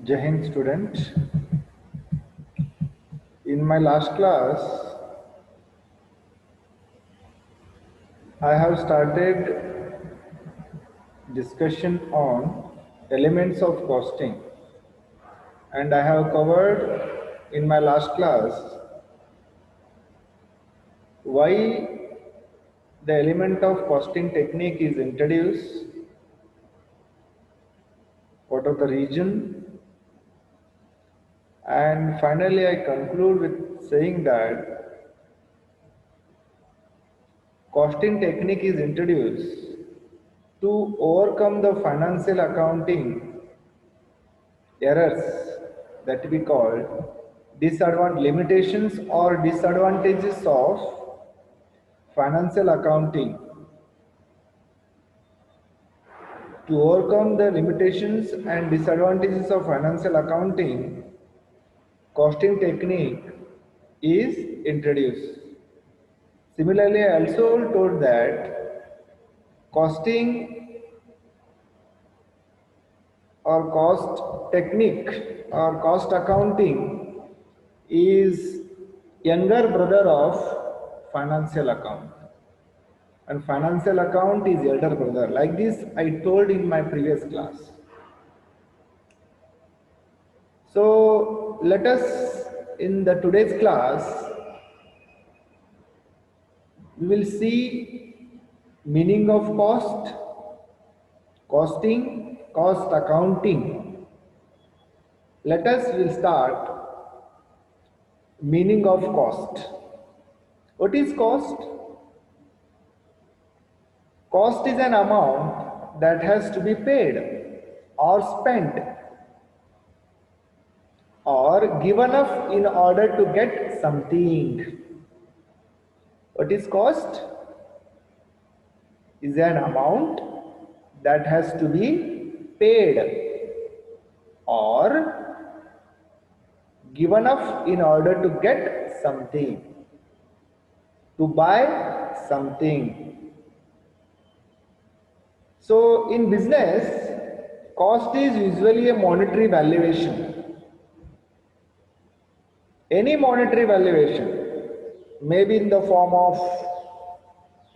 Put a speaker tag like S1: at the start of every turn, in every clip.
S1: Jai Hind student. In my last class, I have started discussion on elements of costing, and I have covered in my last class why the element of costing technique is introduced, what are the reason, and finally I conclude with saying that costing technique is introduced to overcome the financial accounting errors that we call limitations or disadvantages of financial accounting. To overcome the limitations and disadvantages of financial accounting, costing technique is introduced. Similarly, I also told that costing or cost technique or cost accounting is younger brother of financial account, and financial account is elder brother. Like this I told in my previous class. So let us, in the today's class, we will see meaning of cost, costing, cost accounting. Let us will start meaning of cost. What is cost? Cost is an amount that has to be paid or spent or given up in order to get something. What is cost? Is an amount that has to be paid or given up in order to get something, to buy something. So in business, cost is usually a monetary valuation. Any monetary valuation, maybe in the form of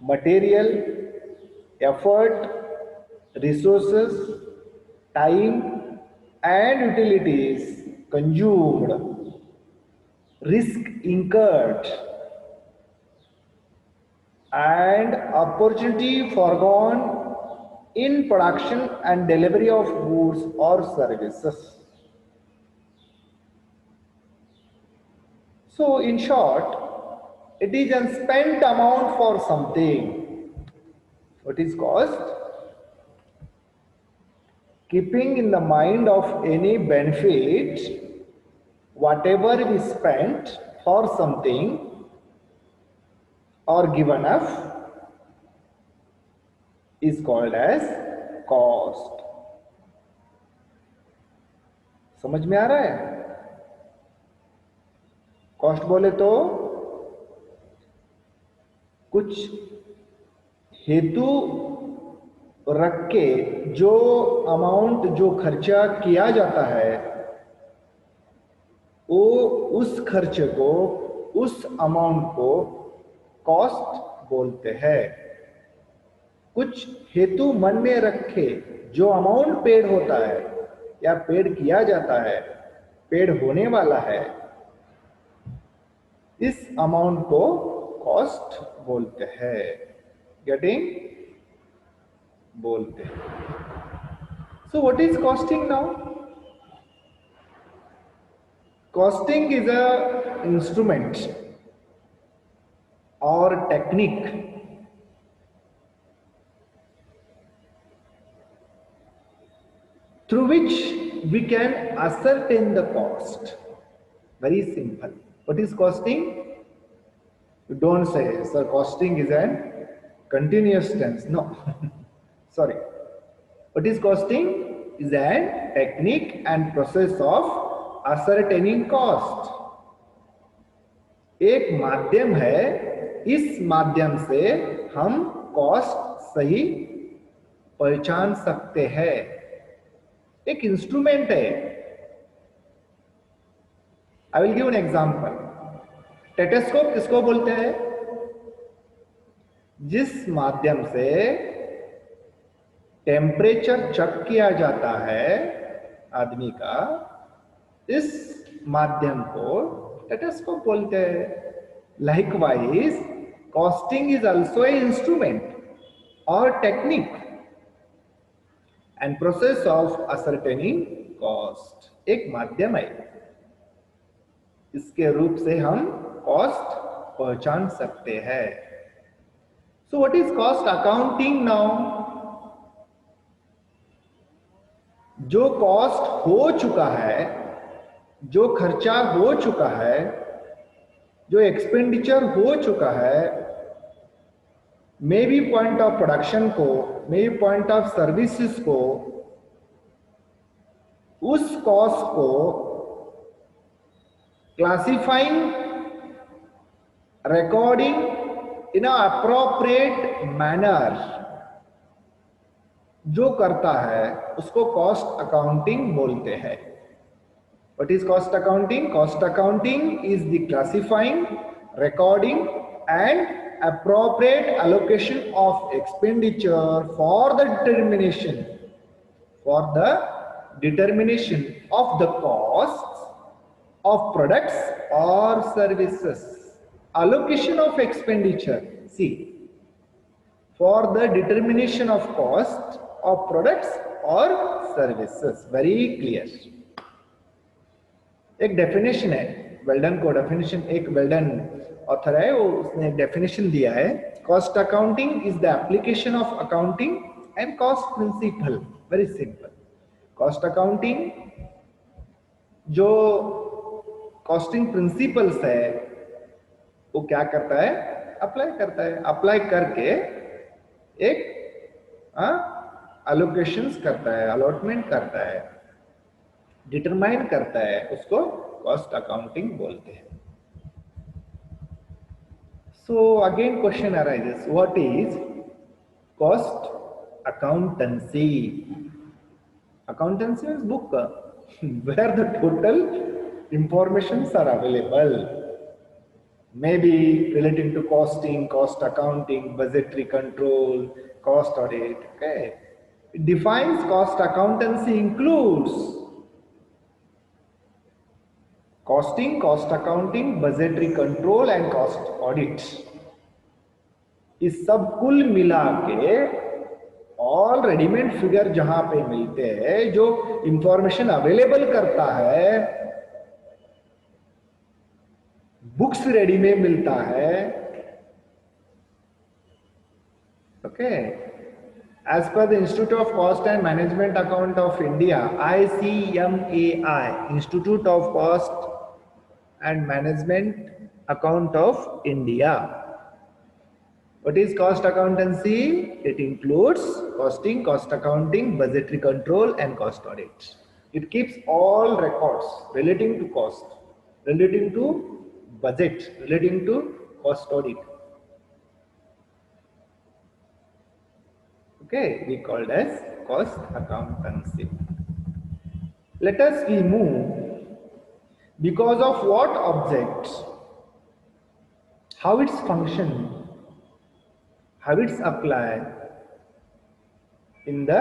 S1: material, effort, resources, time, and utilities consumed, risk incurred, and opportunity foregone in production and delivery of goods or services. So in short, it is a spent amount for something. What is cost? Keeping in the mind of any benefit, whatever we spent for something or given up is called as cost. समझ में आ रहा है? Cost बोले तो कुछ हेतु रख के जो अमाउंट, जो खर्चा किया जाता है, वो उस खर्चे को, उस अमाउंट को कॉस्ट बोलते हैं। कुछ हेतु मन में रखे जो अमाउंट पेड होता है या पेड किया जाता है, पेड होने वाला है, इस अमाउंट को कॉस्ट बोलते हैं। गेटिंग? बोलते हैं। So what is costing now? Costing is a instrument और technique through which we can ascertain the cost. Very simple. What is costing? You don't say, sir, costing is an continuous tense. No. Sorry. What is costing? Is an technique and process of ascertaining cost. एक माध्यम है, इस माध्यम से हम cost सही पहचान सकते हैं। एक इंस्ट्रूमेंट है, I will give an example. Stethoscope किसको बोलते हैं? जिस माध्यम से टेम्परेचर चेक किया जाता है आदमी का, इस माध्यम को टेटेस्कोप बोलते हैं. Likewise costing is also a instrument और technique and process of ascertaining cost. एक माध्यम है, इसके रूप से हम कॉस्ट पहचान सकते हैं. So what is cost accounting now? जो कॉस्ट हो चुका है, जो खर्चा हो चुका है, जो एक्सपेंडिचर हो चुका है, may be point of production को, may be point of services को, उस कॉस्ट को classifying, recording in appropriate manner जो करता है उसको कॉस्ट अकाउंटिंग बोलते हैं. What is cost accounting? Cost accounting is the classifying, recording and appropriate allocation of expenditure for the determination of the costs of products or services. Allocation of expenditure, see, for the determination of cost of products or services. Very clear. एक definition है Weldon को, definition एक Weldon author है, वो उसने एक definition दिया है. Cost accounting is the application of accounting and cost principle. Very simple. Cost accounting जो कॉस्टिंग प्रिंसिपल्स है वो क्या करता है? अप्लाई करता है. अप्लाई करके एक अलोकेशंस करता है, अलॉटमेंट करता है, डिटरमाइन करता है, उसको कॉस्ट अकाउंटिंग बोलते हैं. So again question arises, what is cost accountancy? Accountancy is book where the total informations are available, maybe relating to costing, cost accounting, budgetary control, cost audit. Okay, it defines cost accountancy includes costing, cost accounting, budgetary control and cost audit. इस सब कुल मिला के all readymade figure जहां पे मिलते हैं, जो इंफॉर्मेशन अवेलेबल करता है, बुक्स रेडी में मिलता है. Okay, as per the Institute of Cost and Management Account of India, ICMAI, Institute of Cost and Management Account of India. What is cost accountancy? It includes costing, cost accounting, budgetary control and cost audit. It keeps all records relating to cost, relating to budget, relating to cost audit. Okay, we call it as cost accountancy. Let us remove because of what objects, how its function, how it's applied in the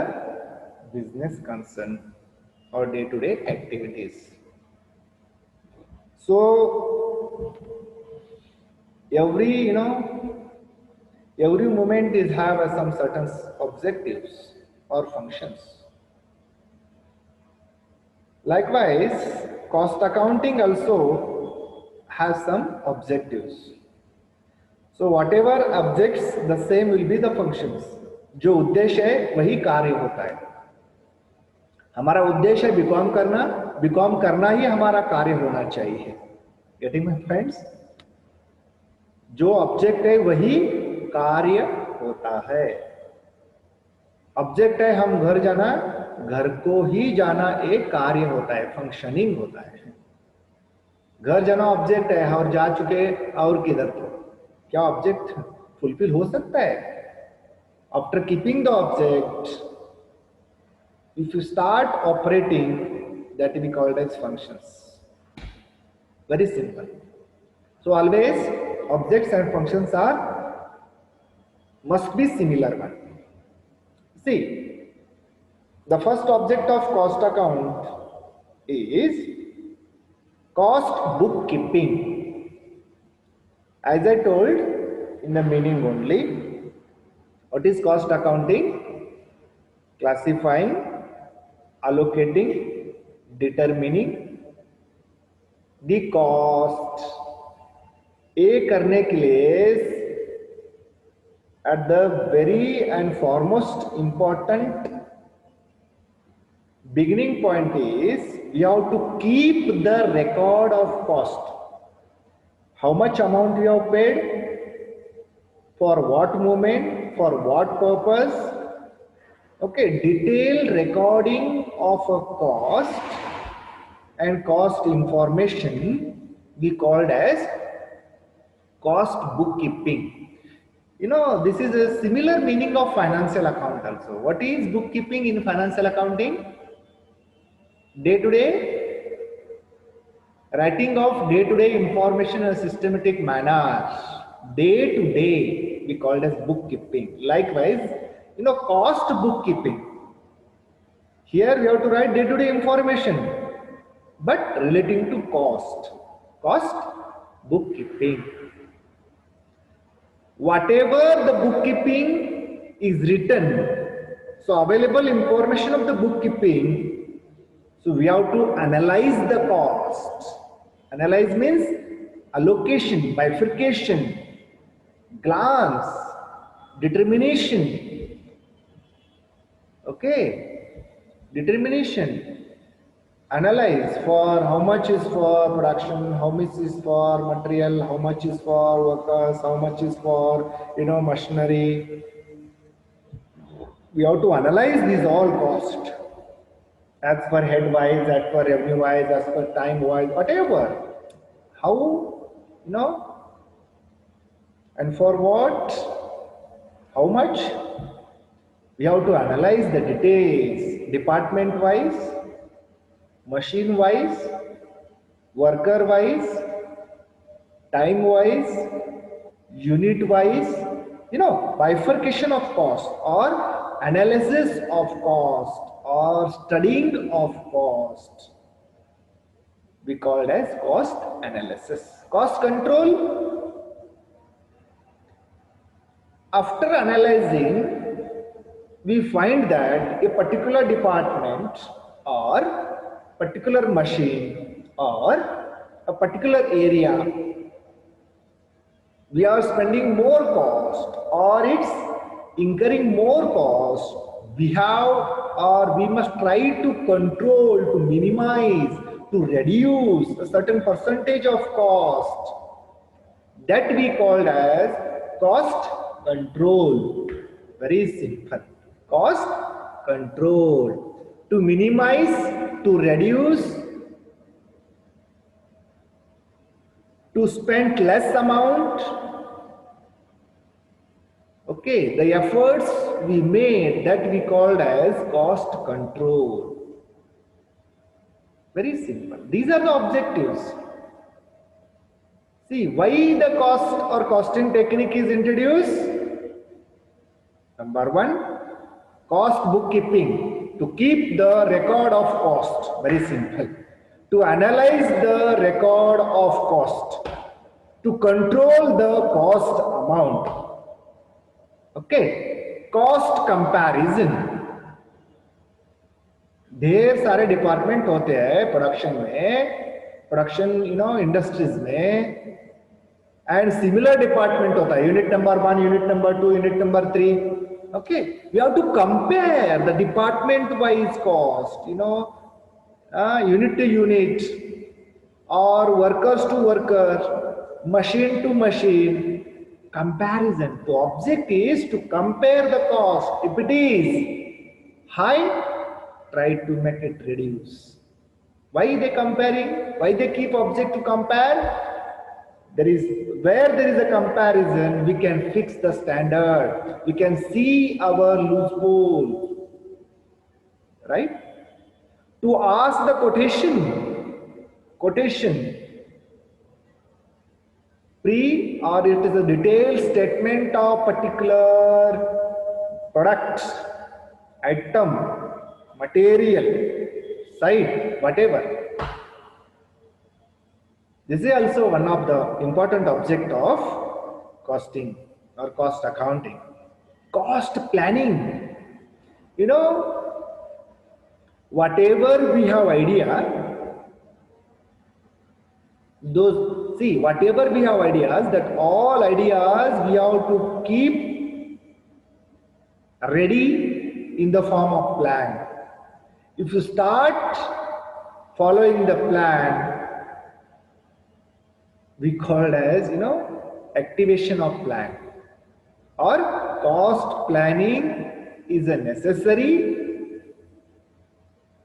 S1: business concern or day-to-day activities. So every every moment is have some certain objectives or functions. Likewise, cost accounting also has some objectives. So whatever objects, the same will be the functions. जो उद्देश्य है वही कार्य होता है. हमारा उद्देश्य है बीकॉम करना, बीकॉम करना ही हमारा कार्य होना चाहिए. Getting my friends? जो ऑब्जेक्ट है वही कार्य होता है. ऑब्जेक्ट है हम घर जाना, घर को ही जाना एक कार्य होता है, फंक्शनिंग होता है. घर जाना ऑब्जेक्ट है और जा चुके और किधर, तो क्या ऑब्जेक्ट फुलफिल हो सकता है? After keeping the object, if you start operating, that will be called as functions. Very simple. So always objects and functions must be similar one. See, the first object of cost account is cost bookkeeping. As I told in the meaning only, what is cost accounting? Classifying, allocating, determining the cost. A करने के लिए at the very and foremost important beginning point is we have to keep the record of cost. How much amount we have paid, for what moment, for what purpose. Okay, detailed recording of a cost and cost information we called as cost bookkeeping. You know, this is a similar meaning of financial account also. What is bookkeeping in financial accounting? Day-to-day writing of day-to-day information in a systematic manner. Day-to-day we called as bookkeeping. Likewise, you know, cost bookkeeping. Here we have to write day-to-day information, but relating to cost. Cost bookkeeping. Whatever the bookkeeping is written, so available information of the bookkeeping, so we have to analyze the cost. Analyze means allocation, bifurcation, glance, determination. Okay, determination. Analyze for how much is for production, how much is for material, how much is for workers, how much is for, you know, machinery. We have to analyze these all costs as per head wise, as per revenue wise, as per time wise, whatever. How, you know, and for what, how much. We have to analyze the details, department wise, machine wise, worker wise, time wise, unit wise, you know, bifurcation of cost or analysis of cost or studying of cost. We call it as cost analysis. Cost control. After analyzing, we find that a particular department or particular machine or a particular area, we are spending more cost or it's incurring more cost. We have or we must try to control, to minimize, to reduce a certain percentage of cost. That we called as cost control. Very simple. Cost control. To minimize, to reduce, to spend less amount. Okay, the efforts we made, that we called as cost control. Very simple. These are the objectives. See, why the cost or costing technique is introduced? Number one, cost bookkeeping. To keep the record of cost. Very simple. To analyze the record of cost. To control the cost amount. Okay. Cost comparison. ढेर सारे department होते हैं production में, production industries में, and similar department होता है, unit number 1, unit number 2, unit number 3. Okay, we have to compare the department wise cost, unit to unit or workers to worker, machine to machine. Comparison. The object is to compare the cost. If it is high, try to make it reduce. Why they comparing? Why they keep object to compare? Where there is a comparison, we can fix the standard. We can see our loophole. Right? To ask the quotation. Pre or it is a detailed statement of particular product, item, material, site, whatever. This is also one of the important object of costing or cost accounting. Cost planning. You know, whatever we have idea, whatever we have ideas, that all ideas we have to keep ready in the form of plan. If you start following the plan, we call as, activation of plan, or cost planning is a necessary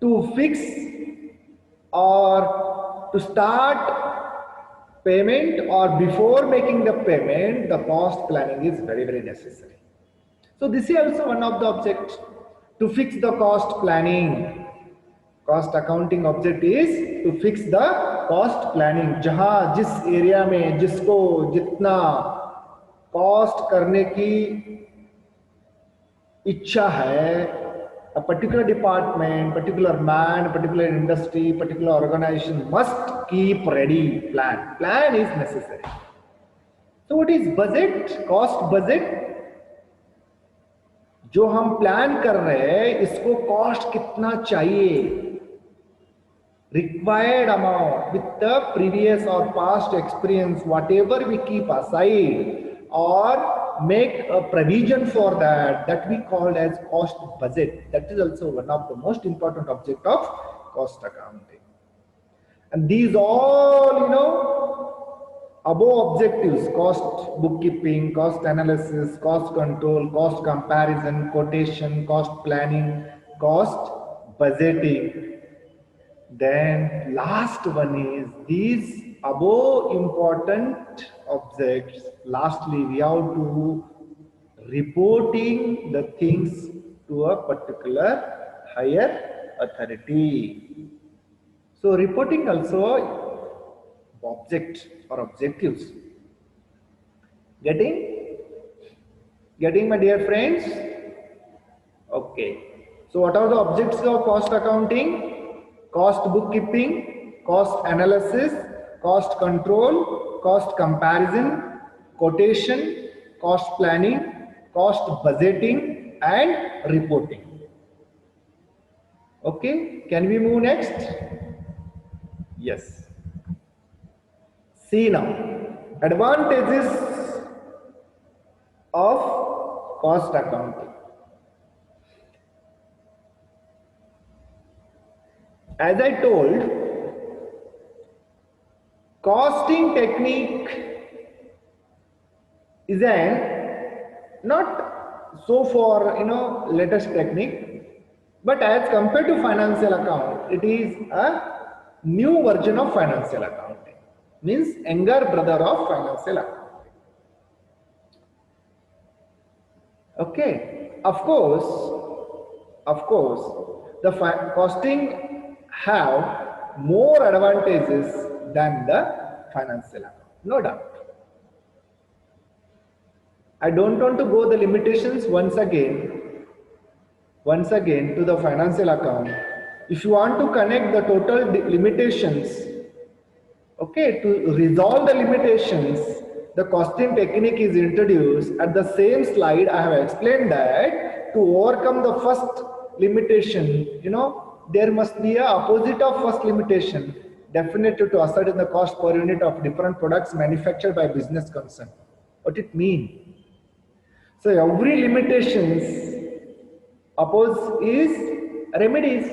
S1: to fix or to start payment, or before making the payment, the cost planning is very, very necessary. So this is also one of the objects to fix the cost planning. Cost accounting object is to fix the cost planning. जहां जिस area में जिसको जितना cost करने की इच्छा है, a particular department, particular man, particular industry, particular organization must keep ready plan. Plan is necessary. So what is budget? Cost budget. जो हम प्लान कर रहे हैं इसको कॉस्ट कितना चाहिए, required amount with the previous or past experience, whatever we keep aside or make a provision for that, that we call as cost budget. That is also one of the most important object of cost accounting. And these all, above objectives: cost bookkeeping, cost analysis, cost control, cost comparison, quotation, cost planning, cost budgeting. Then last one is these above important objects. Lastly, we have to reporting the things to a particular higher authority. So reporting also object or objectives. Getting my dear friends? Okay. So what are the objects of cost accounting? Cost bookkeeping, cost analysis, cost control, cost comparison, quotation, cost planning, cost budgeting, and reporting. Okay, can we move next? Yes. See now, advantages of cost accounting. As I told, costing technique is not so for latest technique, but as compared to financial account, it is a new version of financial accounting, means younger brother of financial accounting. Okay, of course, the costing have more advantages than the financial account, no doubt. I don't want to go the limitations once again to the financial account. If you want to connect the total limitations, okay, to resolve the limitations, the costing technique is introduced. At the same slide, I have explained that to overcome the first limitation, there must be a opposite of first limitation, definitely to ascertain the cost per unit of different products manufactured by business concern. What it means? So every limitations oppose is remedies.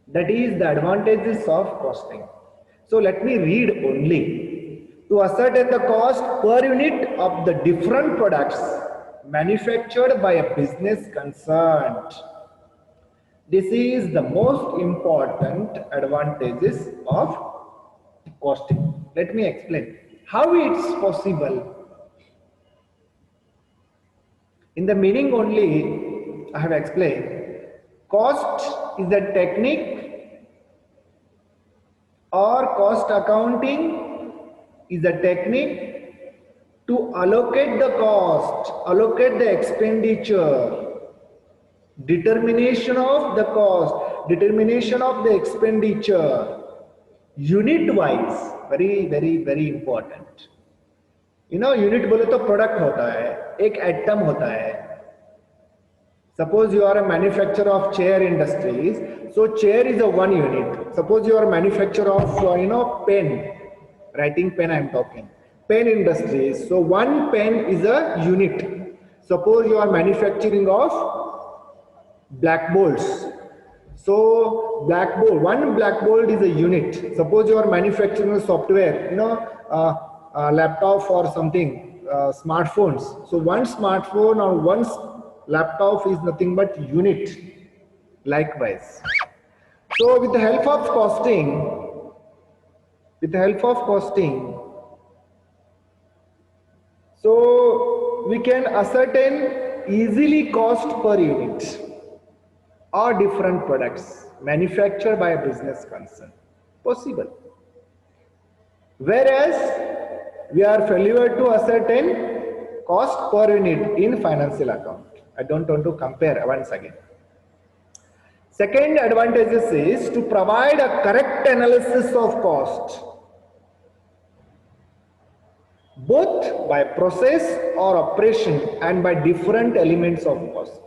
S1: That is the advantages of costing. So let me read only. To ascertain the cost per unit of the different products manufactured by a business concerned. This is the most important advantages of costing. Let me explain how it's possible. In the meaning only, I have explained. Cost is a technique or cost accounting is a technique to allocate the cost, allocate the expenditure, determination of the cost, determination of the expenditure, unit wise, very important. You know, unit बोले तो product होता है, एक atom होता है. Suppose you are a manufacturer of chair industries, so chair is a one unit. Suppose you are a manufacturer of pen, writing pen I am talking, pen industries, so one pen is a unit. Suppose you are manufacturing of blackboards, so blackboard, one blackboard is a unit. Suppose you are manufacturing a software, laptop or something, smartphones, so one smartphone or one laptop is nothing but unit. Likewise, so with the help of costing, so we can ascertain easily cost per unit or different products manufactured by a business concern. Possible. Whereas we are failure to ascertain cost per unit in financial account. I don't want to compare once again. Second advantages is to provide a correct analysis of cost, both by process or operation and by different elements of cost.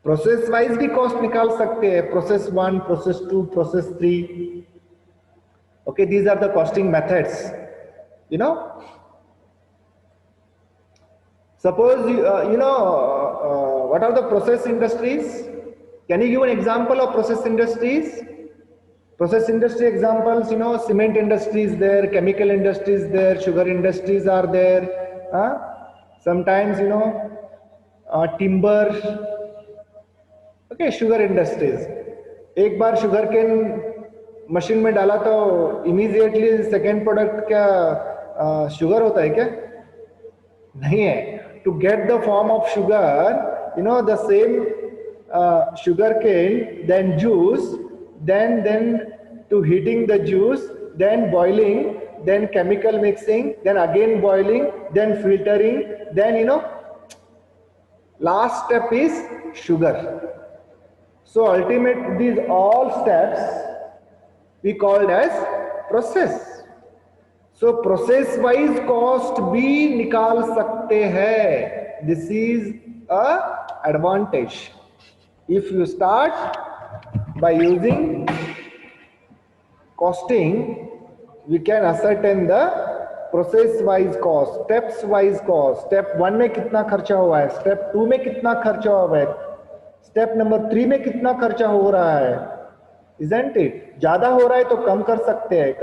S1: Process wise भी cost निकाल सकते हैं, process 1, process 2, process 3. Okay, these are the costing methods. You know, suppose what are the process industries? Can you give an example of process industries? Process industry examples, cement industry is there, chemical industry is there, sugar industries are there. Sometimes, timber. Okay, sugar industries. एक बार sugar cane machine में डाला तो immediately second product क्या sugar होता है क्या? नहीं है. To get the form of sugar, the same sugar cane, then juice, then to heating the juice, then boiling, then chemical mixing, then again boiling, then filtering, then last step is sugar. So ultimate, these all steps we called as process. So process wise cost भी निकाल सकते हैं. This is a advantage. If you start by using costing, we can ascertain the process wise cost, steps wise cost. Step 1 में कितना खर्चा हुआ है, step 2 में कितना खर्चा हुआ है, step number 3 में कितना खर्चा हो रहा है. Isn't it? ज्यादा हो रहा है तो कम कर सकते हैं,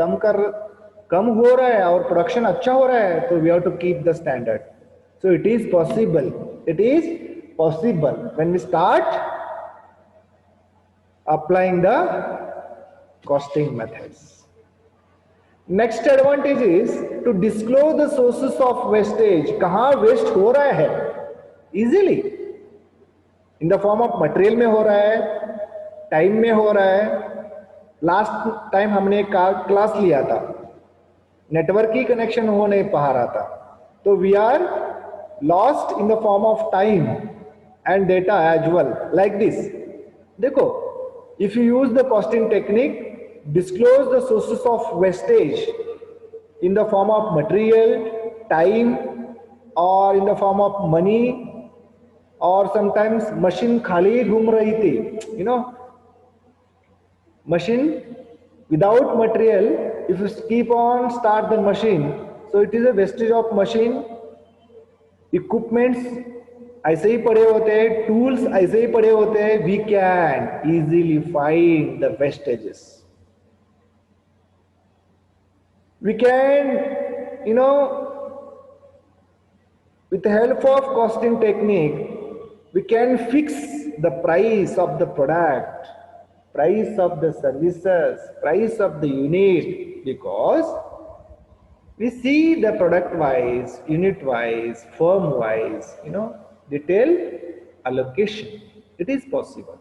S1: कम हो रहा है और प्रोडक्शन अच्छा हो रहा है तो we have to keep the standard. So it is possible. It is possible when we start applying the costing methods. Next advantage is to disclose the sources of wastage. कहाँ waste हो रहा है easily. In the form of material में हो रहा है, time में हो रहा है. Last time हमने एक class लिया था, network की connection हो नहीं पा रहा था, तो we are lost in the form of time and data as well. Like this. देखो, if you use the costing technique, disclose the sources of wastage in the form of material, time, or in the form of money, or sometimes machine खाली घूम रही थी, machine without material. If you keep on start the machine, so it is a wastage of machine. Equipments ऐसे ही पड़े होते हैं, tools ऐसे ही पड़े होते हैं. We can easily find the wastages. We can, with the help of costing technique, we can fix the price of the product, price of the services, price of the unit, because we see the product wise, unit wise, firm wise, detailed allocation. It is possible.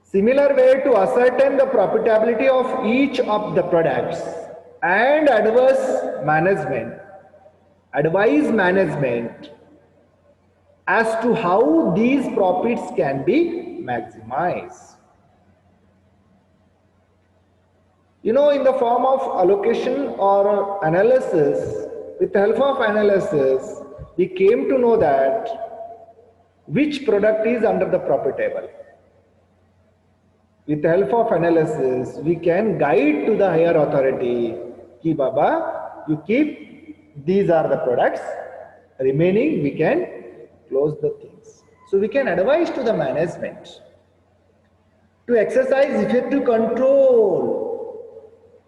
S1: Similar way to ascertain the profitability of each of the products and advise management as to how these profits can be maximized. In the form of allocation or analysis, with the help of analysis, we came to know that which product is under the profitable. With the help of analysis, we can guide to the higher authority, ki Baba, you keep, these are the products, remaining we can close the things. So we can advise to the management to exercise effective control.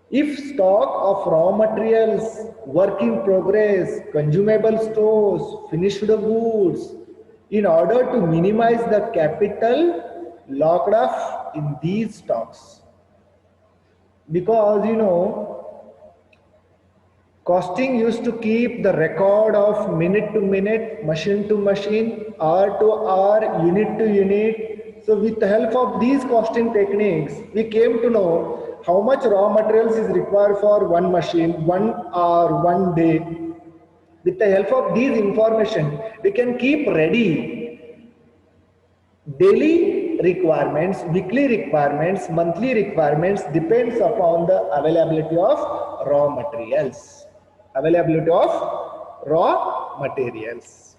S1: If stock of raw materials, work in progress, consumable stores, finished goods, in order to minimize the capital locked up in these stocks. Because costing used to keep the record of minute to minute, machine to machine, hour to hour, unit to unit. So with the help of these costing techniques, we came to know how much raw materials is required for one machine, 1 hour, 1 day. With the help of these information, we can keep ready daily requirements, weekly requirements, monthly requirements, depends upon the availability of raw materials. Availability of raw materials.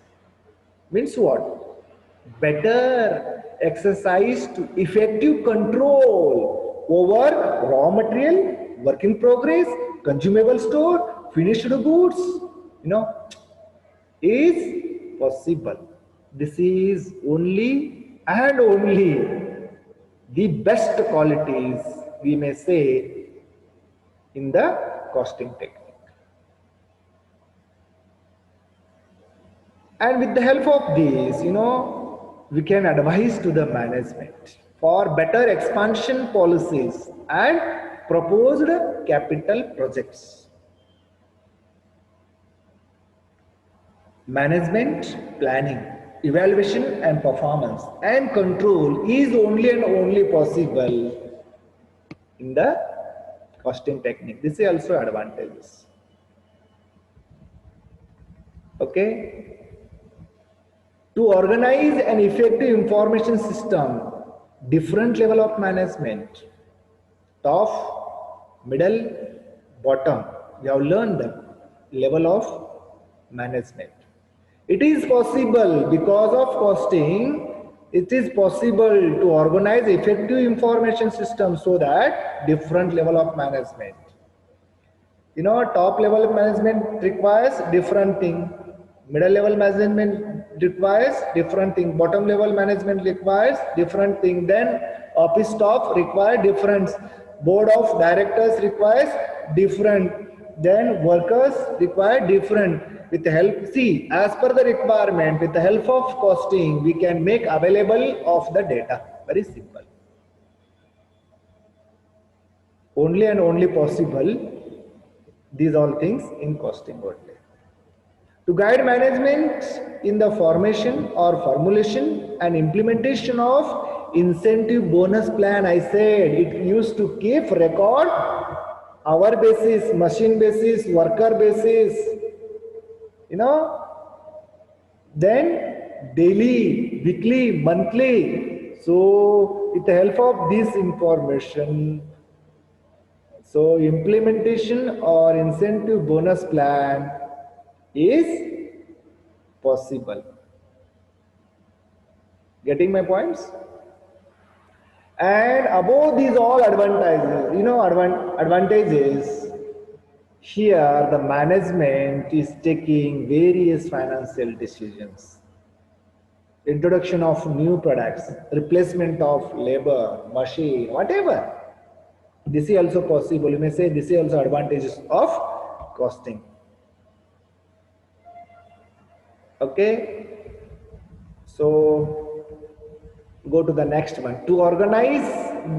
S1: Means what? Better exercise to effective control over raw material, work in progress, consumable store, finished goods, is possible. This is only and only the best qualities we may say in the costing technique. And with the help of these, we can advise to the management for better expansion policies and proposed capital projects. Management planning, evaluation and performance and control is only and only possible in the costing technique. This is also advantages. Okay. To organize an effective information system, different level of management, top, middle, bottom, we have learned the level of management. It is possible because of costing, it is possible to organize effective information system so that different level of management. Top level management requires different thing. Middle level management requires different thing. Bottom level management requires different thing. Then office staff require different. Board of directors requires different. Then workers require different. With the help, as per the requirement, with the help of costing, we can make available of the data. Very simple. Only and only possible these all things in costing only. To guide management in the formation or formulation and implementation of incentive bonus plan, I said it used to keep record hour basis, machine basis, worker basis, then daily, weekly, monthly. So with the help of this information, so implementation or incentive bonus plan is possible. Getting my points? And above these all advantages, advantages, here the management is taking various financial decisions. Introduction of new products, replacement of labor, machine, whatever. This is also possible. You may say this is also advantages of costing. Okay. So go to the next one. To organize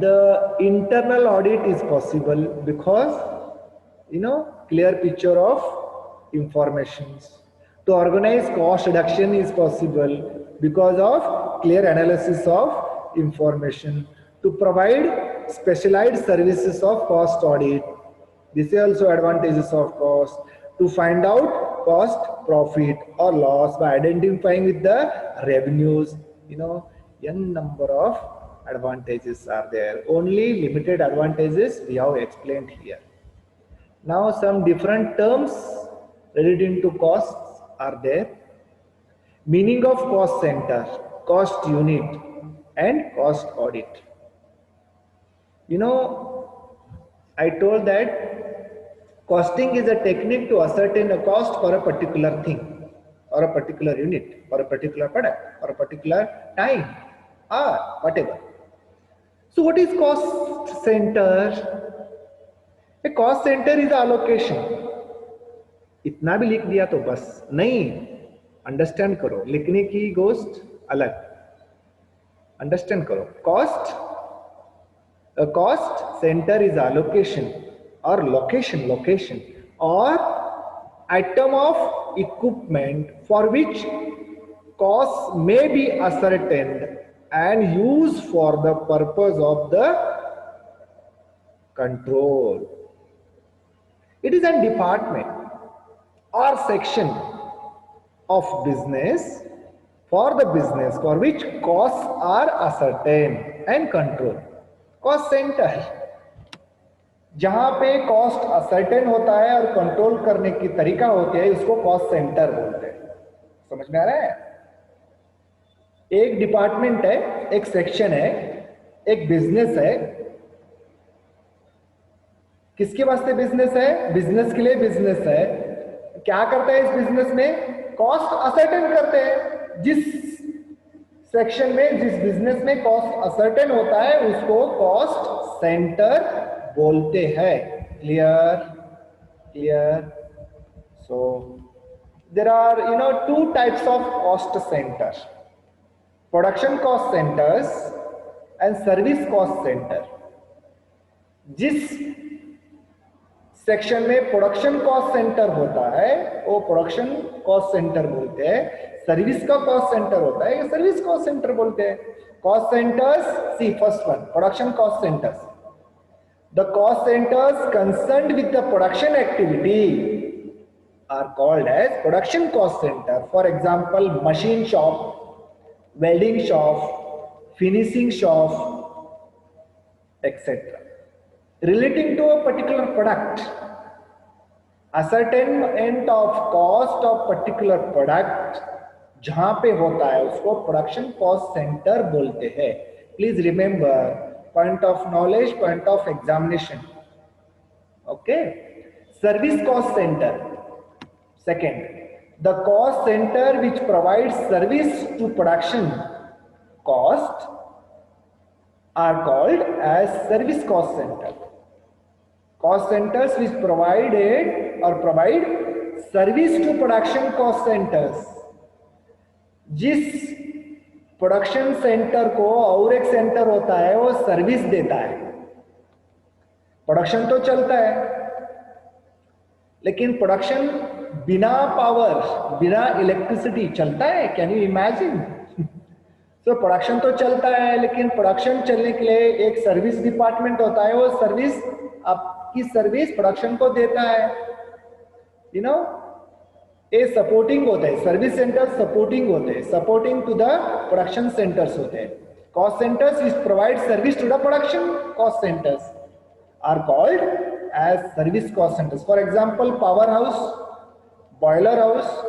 S1: the internal audit is possible because clear picture of informations. To organize cost reduction is possible because of clear analysis of information. To provide specialized services of cost audit This is also advantages of cost. To find out cost, profit or loss by identifying with the revenues, n number of advantages are there. Only limited advantages we have explained here. Now some different terms relating to costs are there. Meaning of cost center, cost unit and cost audit. I told that costing is a technique to ascertain a cost for a particular thing or a particular unit or a particular product or a particular time or whatever. So what is cost center? A cost center is allocation. इतना भी लिख दिया तो बस नहीं, understand करो, लिखने की गोष्ट अलग, अंडरस्टैंड करो. A cost center is allocation or location or item of equipment for which costs may be ascertained and used for the purpose of the control. It is a department or section of business for the business for which costs are ascertained and controlled. Cost centre जहां पे cost ascertain होता है और control करने की तरीका होती है, उसको कॉस्ट सेंटर बोलते हैं. समझ में आ रहा है? एक डिपार्टमेंट है, एक सेक्शन है, एक बिजनेस है. किसके वास्ते बिजनेस है? बिजनेस के लिए बिजनेस है. क्या करता है इस बिजनेस में? कॉस्ट असर्टेन करते हैं. जिस सेक्शन में, जिस बिजनेस में कॉस्ट असर्टेन होता है उसको कॉस्ट सेंटर बोलते हैं. Clear? So there are two types of cost center: production cost centres and service cost centre. जिस सेक्शन में प्रोडक्शन कॉस्ट सेंटर होता है वो प्रोडक्शन कॉस्ट सेंटर बोलते हैं. सर्विस का कॉस्ट सेंटर होता है, सर्विस कॉस्ट सेंटर बोलते हैं. Cost centres, see first one, production cost centres. The cost centres concerned with the production activity are called as production cost centre. For example machine shop, welding shop, finishing shop, etcetera. Relating to a particular product, ascertainment of cost of particular product जहां पे होता है उसको production cost centre बोलते हैं. Please remember, point of knowledge, point of examination. Okay. Service cost centre second, the cost centre which provide service to production cost are called as service cost center. Cost centers which provided or provide service to production cost centers. जिस production centre को और एक centre होता है वो service देता है. Production तो चलता है लेकिन प्रोडक्शन बिना पावर, बिना इलेक्ट्रिसिटी चलता है? Can you imagine? तो प्रोडक्शन तो चलता है लेकिन प्रोडक्शन चलने के लिए एक सर्विस डिपार्टमेंट होता है. वो सर्विस, आपकी सर्विस प्रोडक्शन को देता है. ये सपोर्टिंग होते हैं. सर्विस सेंटर सपोर्टिंग होते हैं, supporting to the production centres होते हैं. Cost centres which provide service to the production cost centres are called as service cost centres. For example power house, boiler house,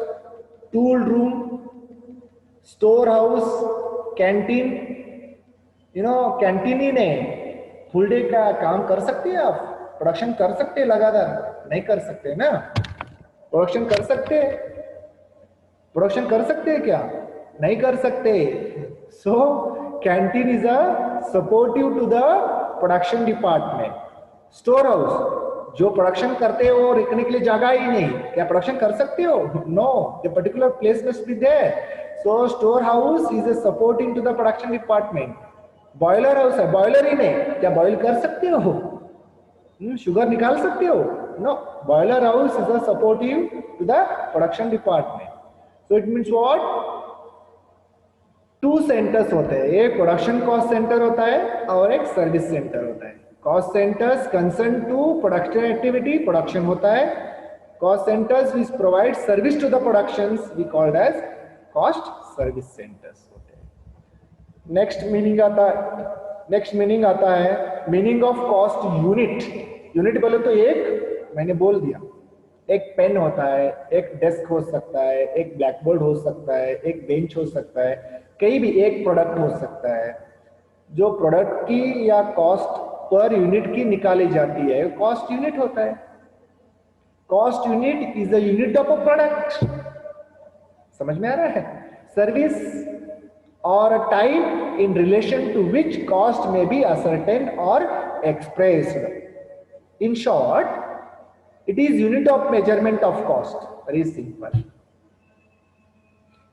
S1: tool room, store house, canteen. Canteen ही नहीं, full day का काम कर सकते हैं आप. प्रोडक्शन कर सकते हैं लगातार? नहीं कर सकते ना. प्रोडक्शन कर सकते हैं? प्रोडक्शन कर सकते हैं क्या? नहीं कर सकते. So canteen is a supportive to the production department. Store house, जो प्रोडक्शन करते हो वो रखने के लिए जगह ही नहीं, क्या प्रोडक्शन कर सकते हो? No, the particular place must be there. So storehouse is a supporting to the production department. Boiler house है, बॉयलर ही नहीं, क्या बॉयल कर सकते हो? शुगर निकाल सकते हो? No. Boiler house is a supportive to the production department. So it means what? Two centres होते हैं. एक प्रोडक्शन कॉस्ट सेंटर होता है और एक सर्विस सेंटर होता है. Cost centres concern to production activity, production होता है. Cost centres which provide service to the productions we called as cost service centres होते हैं. नेक्स्ट मीनिंग आता है meaning of cost unit. Unit बोले तो एक मैंने बोल दिया, एक पेन होता है, एक डेस्क हो सकता है, एक ब्लैक बोर्ड हो सकता है, एक बेंच हो सकता है, कहीं भी एक प्रोडक्ट हो सकता है. जो प्रोडक्ट की या कॉस्ट पर यूनिट की निकाली जाती है कॉस्ट यूनिट होता है. Cost unit is the unit of a product. समझ में आ रहा है? Service or time in relation to which cost may be ascertained or expressed. In short, it is unit of measurement of cost. Very simple.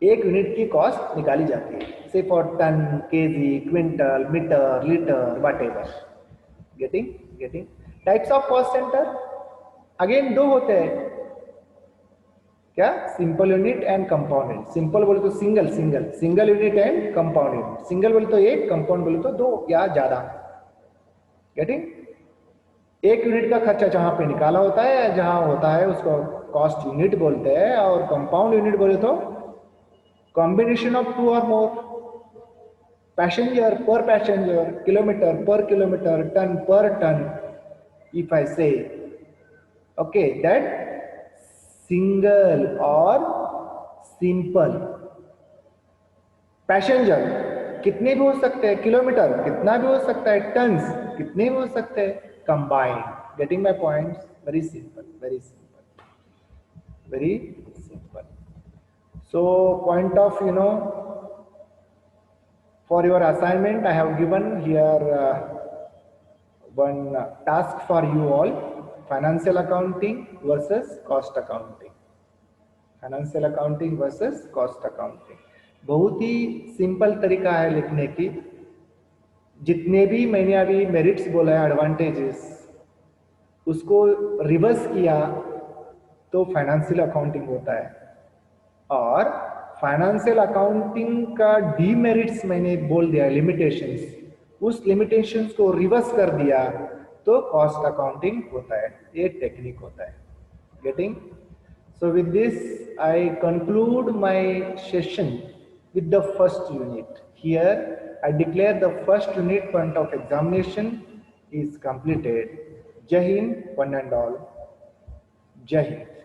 S1: एक unit की cost निकाली जाती है, say for ton, KG, quintal, metre, litre, whatever. Getting types of cost centre again दो होते हैं. क्या? Simple unit and compound unit. Simple बोले तो single unit and compound unit. Single बोले तो एक, कंपाउंड बोले तो दो या ज्यादा. गेटिंग? एक यूनिट का खर्चा जहां पे निकाला होता है, जहां होता है उसको कॉस्ट यूनिट बोलते हैं. और कंपाउंड यूनिट बोले तो कॉम्बिनेशन ऑफ टू और मोर. पैसेंजर पर पैसेंजर, किलोमीटर पर किलोमीटर, टन पर टन. इफ आई से ओके दैट सिंगल और सिंपल. पैसेंजर कितने भी हो सकते हैं, किलोमीटर कितना भी हो सकता है, टन्स कितने भी हो सकते हैं. Combined. Getting my points? Very simple. So point of for your assignment I have given here one task for you all. Financial accounting versus cost accounting. Financial accounting versus cost accounting. बहुत ही simple तरीका है लिखने की. जितने भी मैंने अभी merits बोला है, एडवांटेजेस, उसको रिवर्स किया तो फाइनेंशियल अकाउंटिंग होता है. और फाइनेंशियल अकाउंटिंग का डीमेरिट्स मैंने बोल दिया, लिमिटेशंस, उस लिमिटेशंस को रिवर्स कर दिया तो कॉस्ट अकाउंटिंग होता है. ये टेक्निक होता है. Getting? So with this I conclude my session with the first unit. Here I declare the first unit point of examination is completed. Jai Hind, one and all. Jai Hind.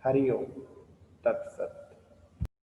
S1: Hari Om. Tat Sat.